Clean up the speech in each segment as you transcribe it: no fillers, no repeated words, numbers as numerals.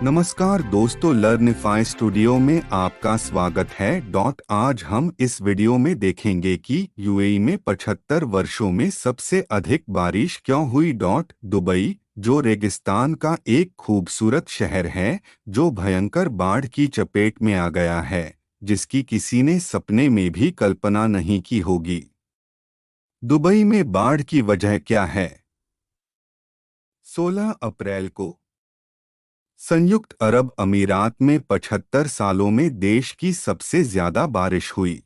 नमस्कार दोस्तों, लर्निफाई स्टूडियो में आपका स्वागत है। आज हम इस वीडियो में देखेंगे कि यूएई में 75 वर्षों में सबसे अधिक बारिश क्यों हुई। दुबई, जो रेगिस्तान का एक खूबसूरत शहर है, जो भयंकर बाढ़ की चपेट में आ गया है, जिसकी किसी ने सपने में भी कल्पना नहीं की होगी। दुबई में बाढ़ की वजह क्या है? 16 अप्रैल को संयुक्त अरब अमीरात में 75 सालों में देश की सबसे ज्यादा बारिश हुई।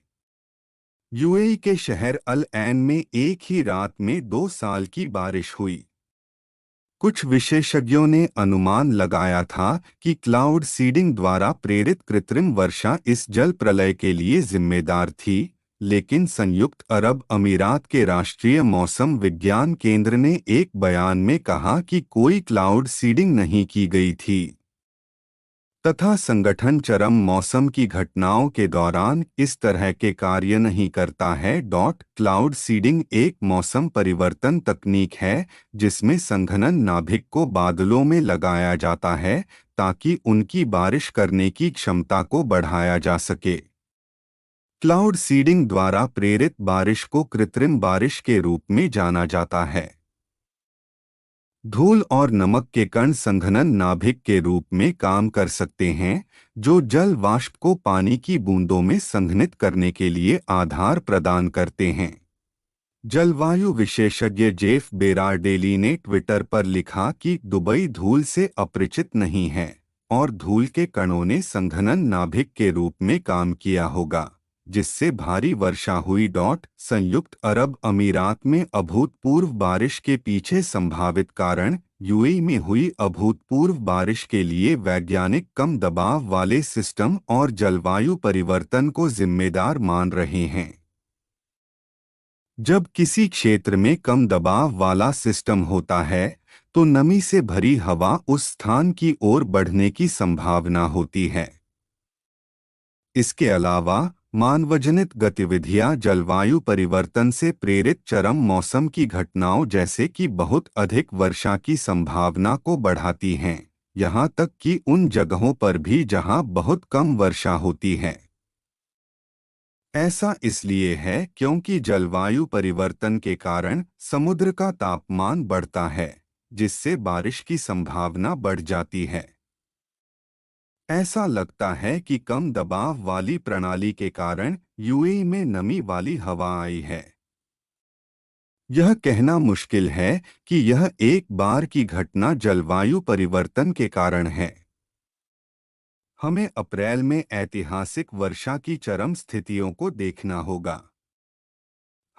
यूएई के शहर अल ऐन में एक ही रात में 2 साल की बारिश हुई। कुछ विशेषज्ञों ने अनुमान लगाया था कि क्लाउड सीडिंग द्वारा प्रेरित कृत्रिम वर्षा इस जल प्रलय के लिए जिम्मेदार थी, लेकिन संयुक्त अरब अमीरात के राष्ट्रीय मौसम विज्ञान केंद्र ने एक बयान में कहा कि कोई क्लाउड सीडिंग नहीं की गई थी तथा संगठन चरम मौसम की घटनाओं के दौरान इस तरह के कार्य नहीं करता है। क्लाउड सीडिंग एक मौसम परिवर्तन तकनीक है जिसमें संघनन नाभिक को बादलों में लगाया जाता है ताकि उनकी बारिश करने की क्षमता को बढ़ाया जा सके। क्लाउड सीडिंग द्वारा प्रेरित बारिश को कृत्रिम बारिश के रूप में जाना जाता है। धूल और नमक के कण संघनन नाभिक के रूप में काम कर सकते हैं, जो जल वाष्प को पानी की बूंदों में संघनित करने के लिए आधार प्रदान करते हैं। जलवायु विशेषज्ञ जेफ बेरारडेली ने ट्विटर पर लिखा कि दुबई धूल से अपरिचित नहीं है और धूल के कणों ने संघनन नाभिक के रूप में काम किया होगा, जिससे भारी वर्षा हुई। संयुक्त अरब अमीरात में अभूतपूर्व बारिश के पीछे संभावित कारण यूएई में हुई अभूतपूर्व बारिश के लिए वैज्ञानिक कम दबाव वाले सिस्टम और जलवायु परिवर्तन को जिम्मेदार मान रहे हैं। जब किसी क्षेत्र में कम दबाव वाला सिस्टम होता है, तो नमी से भरी हवा उस स्थान की ओर बढ़ने की संभावना होती है। इसके अलावा मानवजनित गतिविधियां जलवायु परिवर्तन से प्रेरित चरम मौसम की घटनाओं जैसे कि बहुत अधिक वर्षा की संभावना को बढ़ाती हैं, यहां तक कि उन जगहों पर भी जहां बहुत कम वर्षा होती है। ऐसा इसलिए है क्योंकि जलवायु परिवर्तन के कारण समुद्र का तापमान बढ़ता है, जिससे बारिश की संभावना बढ़ जाती है। ऐसा लगता है कि कम दबाव वाली प्रणाली के कारण यूएई में नमी वाली हवा आई है। यह कहना मुश्किल है कि यह एक बार की घटना जलवायु परिवर्तन के कारण है। हमें अप्रैल में ऐतिहासिक वर्षा की चरम स्थितियों को देखना होगा।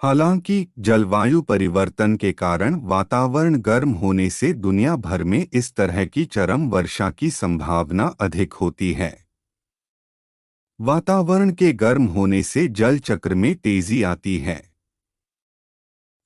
हालांकि जलवायु परिवर्तन के कारण वातावरण गर्म होने से दुनिया भर में इस तरह की चरम वर्षा की संभावना अधिक होती है। वातावरण के गर्म होने से जल चक्र में तेजी आती है,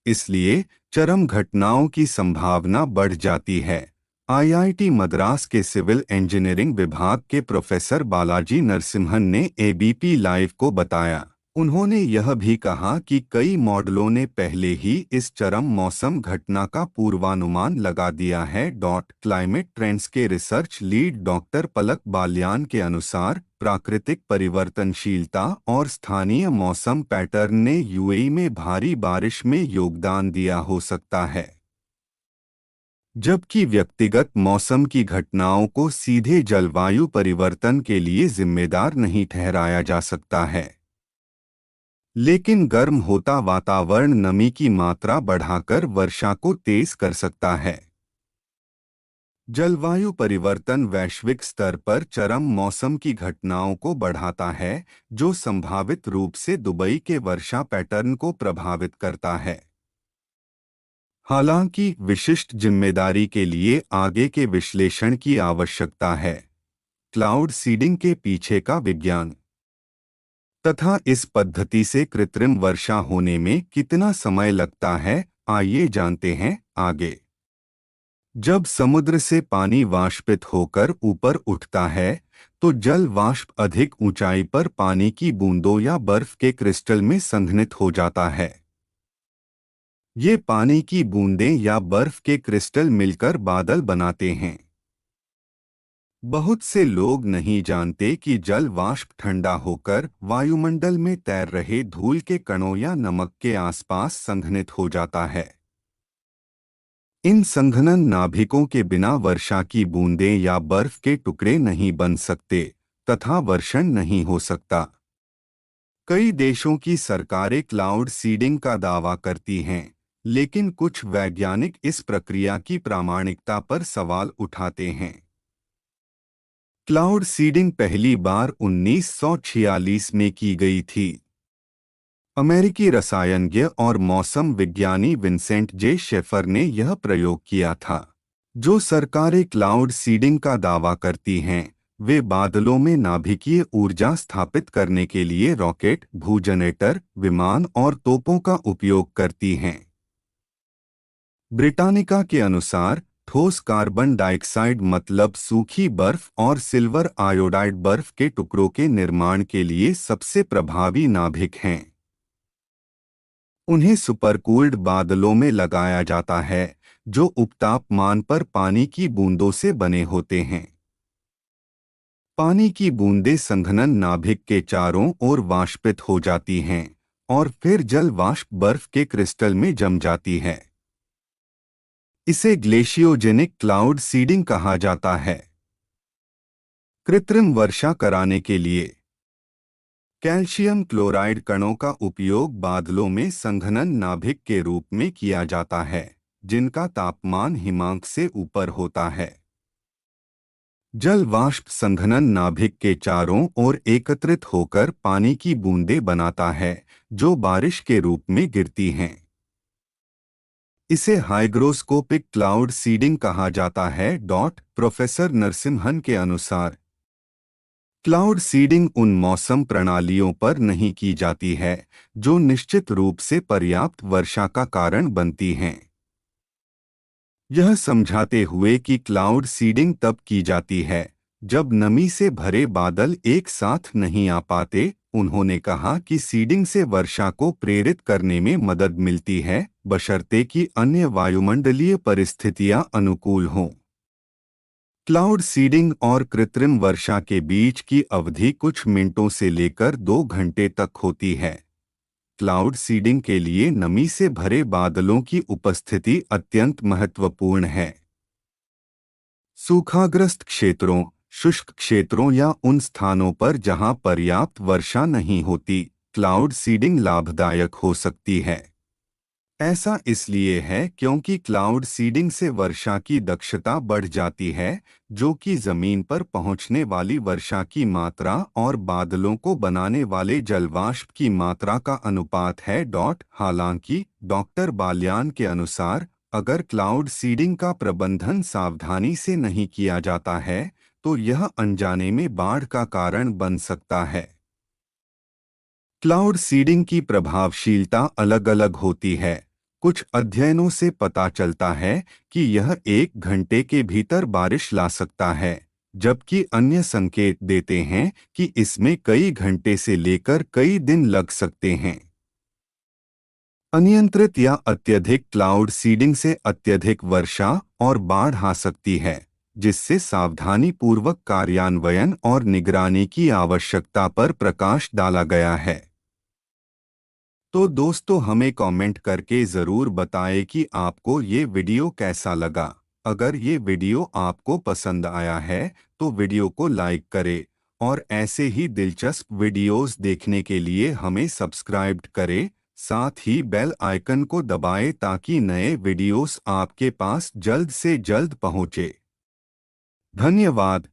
इसलिए चरम घटनाओं की संभावना बढ़ जाती है। आईआईटी मद्रास के सिविल इंजीनियरिंग विभाग के प्रोफेसर बालाजी नरसिम्हन ने एबीपी लाइव को बताया। उन्होंने यह भी कहा कि कई मॉडलों ने पहले ही इस चरम मौसम घटना का पूर्वानुमान लगा दिया है। क्लाइमेट ट्रेंड्स के रिसर्च लीड डॉक्टर पलक बाल्यान के अनुसार प्राकृतिक परिवर्तनशीलता और स्थानीय मौसम पैटर्न ने यूएई में भारी बारिश में योगदान दिया हो सकता है, जबकि व्यक्तिगत मौसम की घटनाओं को सीधे जलवायु परिवर्तन के लिए जिम्मेदार नहीं ठहराया जा सकता है। लेकिन गर्म होता वातावरण नमी की मात्रा बढ़ाकर वर्षा को तेज कर सकता है। जलवायु परिवर्तन वैश्विक स्तर पर चरम मौसम की घटनाओं को बढ़ाता है, जो संभावित रूप से दुबई के वर्षा पैटर्न को प्रभावित करता है। हालांकि विशिष्ट जिम्मेदारी के लिए आगे के विश्लेषण की आवश्यकता है। क्लाउड सीडिंग के पीछे का विज्ञान तथा इस पद्धति से कृत्रिम वर्षा होने में कितना समय लगता है, आइए जानते हैं आगे। जब समुद्र से पानी वाष्पित होकर ऊपर उठता है, तो जल वाष्प अधिक ऊंचाई पर पानी की बूंदों या बर्फ के क्रिस्टल में संघनित हो जाता है। ये पानी की बूंदें या बर्फ के क्रिस्टल मिलकर बादल बनाते हैं। बहुत से लोग नहीं जानते कि जल वाष्प ठंडा होकर वायुमंडल में तैर रहे धूल के कणों या नमक के आसपास संघनित हो जाता है। इन संघनन नाभिकों के बिना वर्षा की बूंदें या बर्फ के टुकड़े नहीं बन सकते तथा वर्षण नहीं हो सकता। कई देशों की सरकारें क्लाउड सीडिंग का दावा करती हैं, लेकिन कुछ वैज्ञानिक इस प्रक्रिया की प्रामाणिकता पर सवाल उठाते हैं। क्लाउड सीडिंग पहली बार 1946 में की गई थी। अमेरिकी रसायनज्ञ और मौसम विज्ञानी विंसेंट जे शेफर ने यह प्रयोग किया था। जो सरकारें क्लाउड सीडिंग का दावा करती हैं, वे बादलों में नाभिकीय ऊर्जा स्थापित करने के लिए रॉकेट, भूजनरेटर, विमान और तोपों का उपयोग करती हैं। ब्रिटानिका के अनुसार ठोस कार्बन डाइऑक्साइड मतलब सूखी बर्फ और सिल्वर आयोडाइड बर्फ के टुकड़ों के निर्माण के लिए सबसे प्रभावी नाभिक हैं। उन्हें सुपरकूल्ड बादलों में लगाया जाता है, जो उपतापमान पर पानी की बूंदों से बने होते हैं। पानी की बूंदें संघनन नाभिक के चारों ओर वाष्पित हो जाती हैं और फिर जल वाष्प बर्फ के क्रिस्टल में जम जाती है। इसे ग्लेशियोजेनिक क्लाउड सीडिंग कहा जाता है। कृत्रिम वर्षा कराने के लिए कैल्शियम क्लोराइड कणों का उपयोग बादलों में संघनन नाभिक के रूप में किया जाता है, जिनका तापमान हिमांक से ऊपर होता है। जल वाष्प संघनन नाभिक के चारों ओर एकत्रित होकर पानी की बूंदें बनाता है, जो बारिश के रूप में गिरती हैं। इसे हाइग्रोस्कोपिक क्लाउड सीडिंग कहा जाता है। प्रोफेसर नरसिम्हन के अनुसार क्लाउड सीडिंग उन मौसम प्रणालियों पर नहीं की जाती है जो निश्चित रूप से पर्याप्त वर्षा का कारण बनती हैं। यह समझाते हुए कि क्लाउड सीडिंग तब की जाती है जब नमी से भरे बादल एक साथ नहीं आ पाते। उन्होंने कहा कि सीडिंग से वर्षा को प्रेरित करने में मदद मिलती है, बशर्ते कि अन्य वायुमंडलीय परिस्थितियां अनुकूल हों। क्लाउड सीडिंग और कृत्रिम वर्षा के बीच की अवधि कुछ मिनटों से लेकर 2 घंटे तक होती है। क्लाउड सीडिंग के लिए नमी से भरे बादलों की उपस्थिति अत्यंत महत्वपूर्ण है। सूखाग्रस्त क्षेत्रों, शुष्क क्षेत्रों या उन स्थानों पर जहां पर्याप्त वर्षा नहीं होती, क्लाउड सीडिंग लाभदायक हो सकती है। ऐसा इसलिए है क्योंकि क्लाउड सीडिंग से वर्षा की दक्षता बढ़ जाती है, जो कि जमीन पर पहुंचने वाली वर्षा की मात्रा और बादलों को बनाने वाले जलवाष्प की मात्रा का अनुपात है। हालांकि डॉक्टर बाल्यान के अनुसार अगर क्लाउड सीडिंग का प्रबंधन सावधानी से नहीं किया जाता है तो यह अनजाने में बाढ़ का कारण बन सकता है। क्लाउड सीडिंग की प्रभावशीलता अलग-अलग होती है। कुछ अध्ययनों से पता चलता है कि यह 1 घंटे के भीतर बारिश ला सकता है, जबकि अन्य संकेत देते हैं कि इसमें कई घंटे से लेकर कई दिन लग सकते हैं। अनियंत्रित या अत्यधिक क्लाउड सीडिंग से अत्यधिक वर्षा और बाढ़ आ सकती है, जिससे सावधानीपूर्वक कार्यान्वयन और निगरानी की आवश्यकता पर प्रकाश डाला गया है। तो दोस्तों, हमें कमेंट करके ज़रूर बताएं कि आपको ये वीडियो कैसा लगा। अगर ये वीडियो आपको पसंद आया है तो वीडियो को लाइक करें और ऐसे ही दिलचस्प वीडियोस देखने के लिए हमें सब्सक्राइब करें। साथ ही बेल आइकन को दबाएं ताकि नए वीडियोस आपके पास जल्द से जल्द पहुंचे। धन्यवाद।